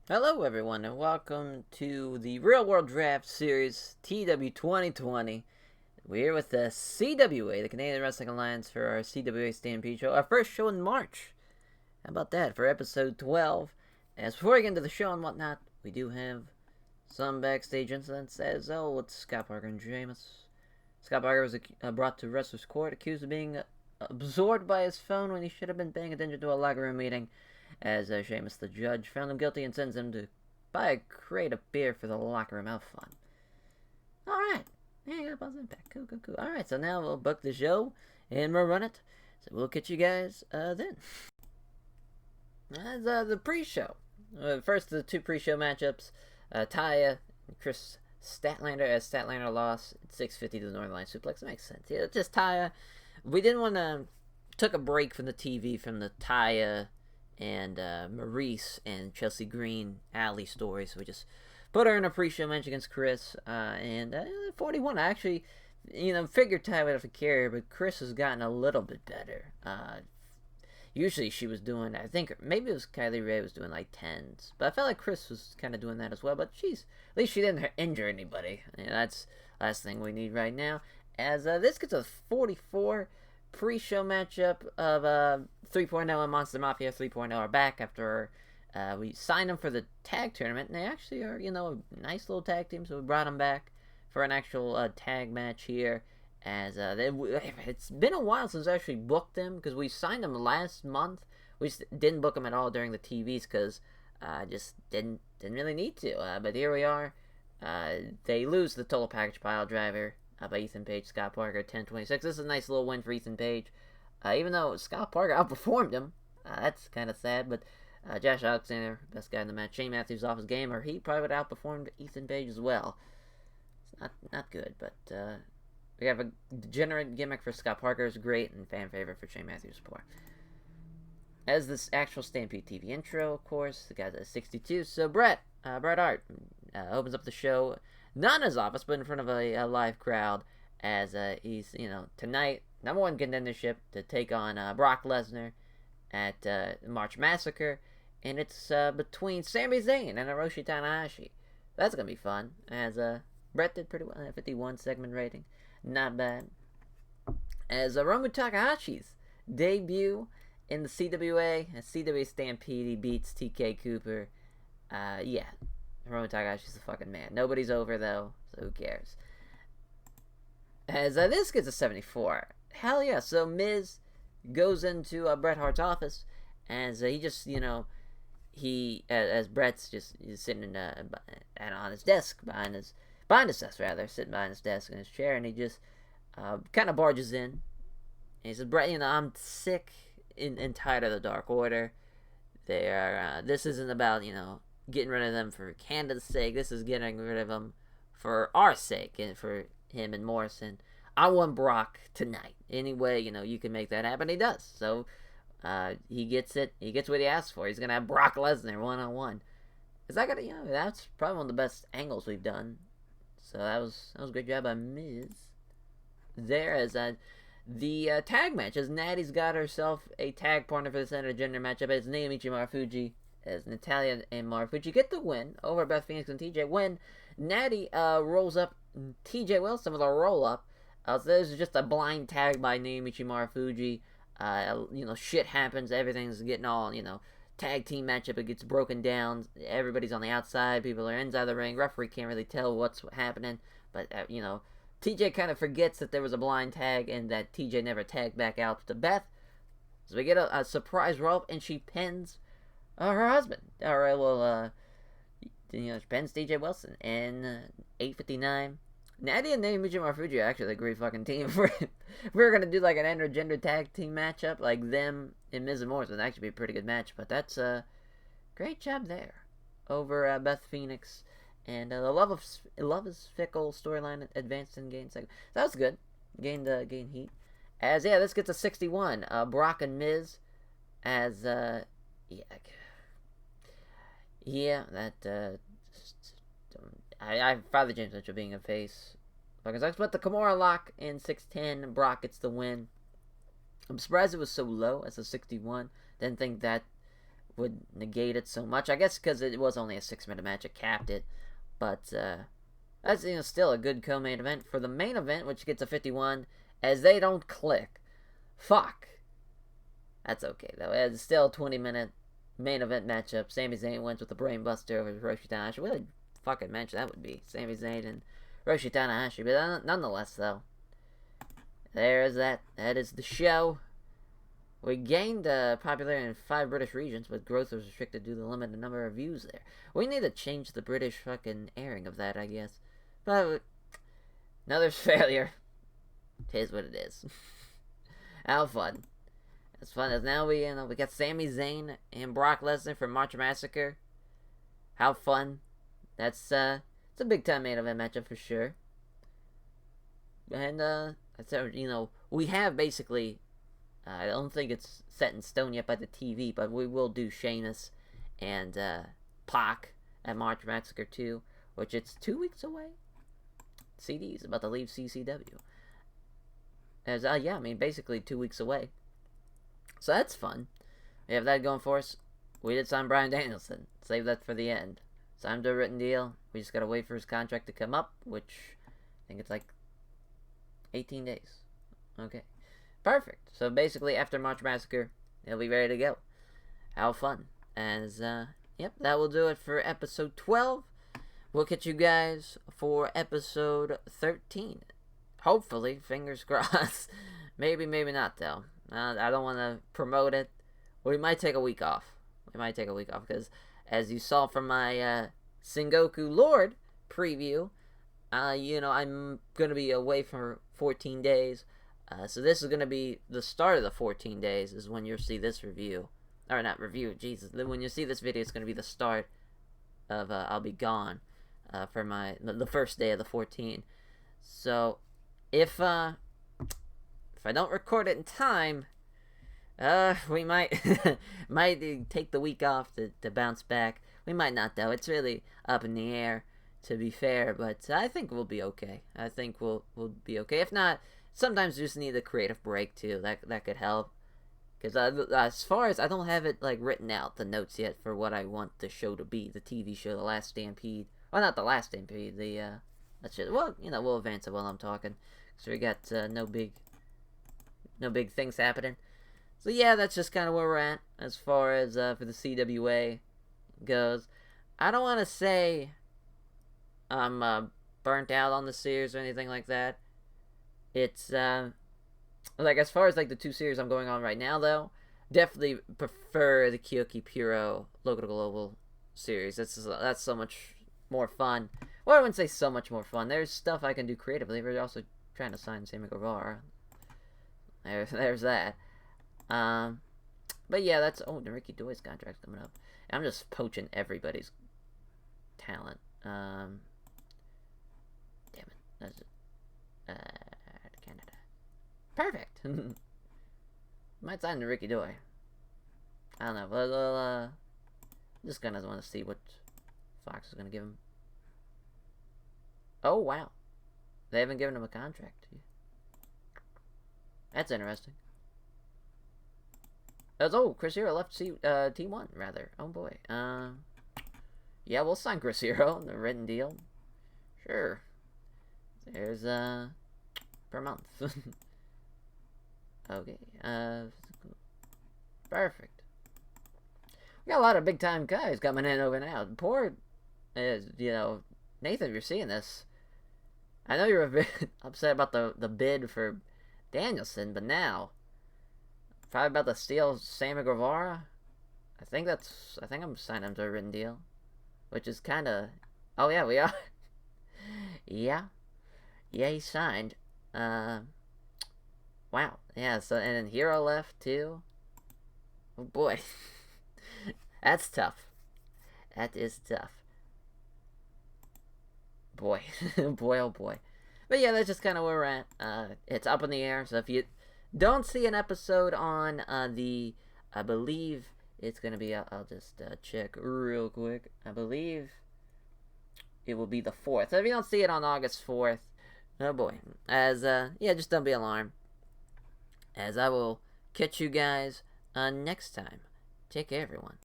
Hello, everyone, and welcome to the Real World Draft Series TEW 2020. We're here with the CWA, the Canadian Wrestling Alliance, for our CWA Stampede show, our first show in March. How about that for episode 12? As before we get into the show and whatnot, we do have some backstage incidents, as it's Scott Parker and Sheamus. Scott Parker was brought to Wrestler's Court, accused of being absorbed by his phone when he should have been paying attention to a locker room meeting, as Sheamus, the judge, found him guilty and sends him to buy a crate of beer for the locker room. How fun. Alright. Yeah, you got a positive impact. Cool. Alright, so now we'll book the show and we'll run it. So we'll catch you guys then. As the pre-show. First, the two pre-show matchups. Taya and Chris Statlander, as Statlander lost at 650 to the Northern Line Suplex. It makes sense. Yeah, just Taya. We didn't want to... Took a break from the TV from the Taya and Maurice and Chelsea Green alley story, so we just put her in a pre-show match against Chris, and 41. I actually, figured Ty would have to carry her, but Chris has gotten a little bit better. Usually she was doing, I think, maybe it was Kylie Ray was doing like 10s, but I felt like Chris was kind of doing that as well, but at least she didn't injure anybody. That's the last thing we need right now. As this gets a 44 pre-show matchup of 3.0 and Monster Mafia 3.0 are back after we signed them for the tag tournament, and they actually are, a nice little tag team, so we brought them back for an actual tag match here, as it's been a while since I actually booked them, because we signed them last month. We just didn't book them at all during the TVs, because I just didn't really need to, but here we are. They lose the Total Package Pile Driver by Ethan Page, Scott Parker, 10-26. This is a nice little win for Ethan Page. Even though Scott Parker outperformed him, that's kind of sad, but Josh Alexander, best guy in the match, Shane Matthews off his game, or he probably would have outperformed Ethan Page as well. It's not good, but we have a degenerate gimmick for Scott Parker is great, and fan favorite for Shane Matthews' poor. As this actual Stampede TV intro, of course, the guy's at 62, so Bret Hart opens up the show, not in his office, but in front of a live crowd, as he's, tonight, number one contendership to take on Brock Lesnar at March Massacre, and it's between Sami Zayn and Hiroshi Tanahashi. That's going to be fun, as Bret did pretty well, 51 segment rating, not bad. As Hiromu Takahashi's debut in the CWA, at CWA Stampede, he beats TK Cooper. Yeah, Hiromu Takahashi's the fucking man. Nobody's over, though, so who cares? As this gets a 74. Hell yeah. So Miz goes into Bret Hart's office, as he just, as Bret's just sitting on his desk, behind his desk, rather, sitting behind his desk in his chair, and he just kind of barges in. And he says, Bret, I'm sick and tired of the Dark Order. This isn't about, getting rid of them for Canada's sake. This is getting rid of them for our sake and for him and Morrison. I want Brock tonight. Anyway, you can make that happen. He does. So he gets it. He gets what he asked for. He's gonna have Brock Lesnar 1-on-1. Is that gonna? That's probably one of the best angles we've done. So that was a great job by Miz. There as the tag match, as Natty's got herself a tag partner for this intergender matchup. It's Naomichi Marufuji, as Natalya and Marufuji get the win over Beth Phoenix and TJ. When Natty rolls up TJ Wilson with a roll up. So there's just a blind tag by Naomichi Marufuji. Shit happens. Everything's getting all, tag team matchup. It gets broken down. Everybody's on the outside. People are inside the ring. Referee can't really tell what's happening. But, TJ kind of forgets that there was a blind tag and that TJ never tagged back out to Beth. So we get a surprise roll-up, and she pins her husband. Alright, well, she pins TJ Wilson in 8:59. Natty and Naomichi Marufuji are actually a great fucking team. If we're gonna do like an intergender tag team matchup, like them and Miz and Morrison, that'd actually be a pretty good match. But that's a great job there over Beth Phoenix, and the Love is Fickle storyline advanced and gained second. That was good. Gained heat. As this gets a 61. Brock and Miz, as that. I Father James Mitchell being a face. But the Kimura lock in 610. Brock gets the win. I'm surprised it was so low as a 61. Didn't think that would negate it so much. I guess because it was only a 6-minute match, it capped it. But that's still a good co-main event. For the main event, which gets a 51, as they don't click. Fuck. That's okay, though. It's still a 20-minute main event matchup. Sami Zayn wins with the Brainbuster over Hiroshi Tanahashi. What a fucking match that would be. Sami Zayn and Hiroshi Tanahashi. But nonetheless, though, there is that. That is the show. We gained popularity in 5 British regions, but growth was restricted due to the limited number of views there. We need to change the British fucking airing of that, I guess. But another failure. It is what it is. How fun. As fun as now we got Sami Zayn and Brock Lesnar from March Massacre. How fun. It's a big time main event matchup for sure. And we have basically, I don't think it's set in stone yet by the TV, but we will do Sheamus and Pac at March Massacre 2, which it's 2 weeks away. CD's about to leave CCW. Basically 2 weeks away. So that's fun. We have that going for us. We did sign Bryan Danielson. Save that for the end. Signed to a written deal. We just gotta wait for his contract to come up, which I think it's like 18 days. Okay. Perfect. So basically, after March Massacre, he'll be ready to go. How fun. That will do it for episode 12. We'll catch you guys for episode 13. Hopefully, fingers crossed. Maybe not, though. I don't want to promote it. We might take a week off. Because, as you saw from my Sengoku Lord preview, I'm going to be away for 14 days. So this is going to be the start of the 14 days is when you'll see this review. Or not review, Jesus. When you see this video, it's going to be the start of I'll be gone for the first day of the 14. So if I don't record it in time, we might take the week off to bounce back. We might not, though. It's really up in the air, to be fair, but I think we'll be okay. I think we'll be okay. If not, sometimes you just need a creative break, too. That could help. Because as far as, I don't have it, written out, the notes yet, for what I want the show to be. The TV show, The Last Stampede. Well, not The Last Stampede, we'll advance it while I'm talking. So we got no big things happening. So yeah, that's just kind of where we're at as far as for the CWA goes. I don't want to say I'm burnt out on the series or anything like that. It's as far as the 2 series I'm going on right now, though, definitely prefer the Kyoki Puro Local Global series. That's so much more fun. Well, I wouldn't say so much more fun. There's stuff I can do creatively. We're also trying to sign Sammy Guevara. There's that. But yeah, that's the Ricky Doy's contract's coming up. I'm just poaching everybody's talent. Damn it. That's Canada. Perfect. Might sign the Ricky Doy. I don't know. Well, just gonna want to see what Fox is gonna give him. Oh wow, they haven't given him a contract. That's interesting. Chris Hero left T1 rather. Oh boy. Yeah, we'll sign Chris Hero in the written deal. Sure. There's per month. Okay. Perfect. We got a lot of big time guys coming in over now. Poor, Nathan, if you're seeing this, I know you're a bit upset about the bid for Danielson, but now probably about to steal Sammy Guevara. I think I'm signing him to a written deal, which is kind of. Oh yeah, we are. Yeah, he's signed. Wow. Yeah. So and then Hero left too. Oh boy, that's tough. That is tough. Boy, boy, oh boy. But yeah, that's just kind of where we're at. It's up in the air. So if you don't see an episode on I believe it's gonna be. I'll just check real quick. I believe it will be the 4th. So if you don't see it on August 4th, oh boy. Just don't be alarmed. As I will catch you guys next time. Take care, everyone.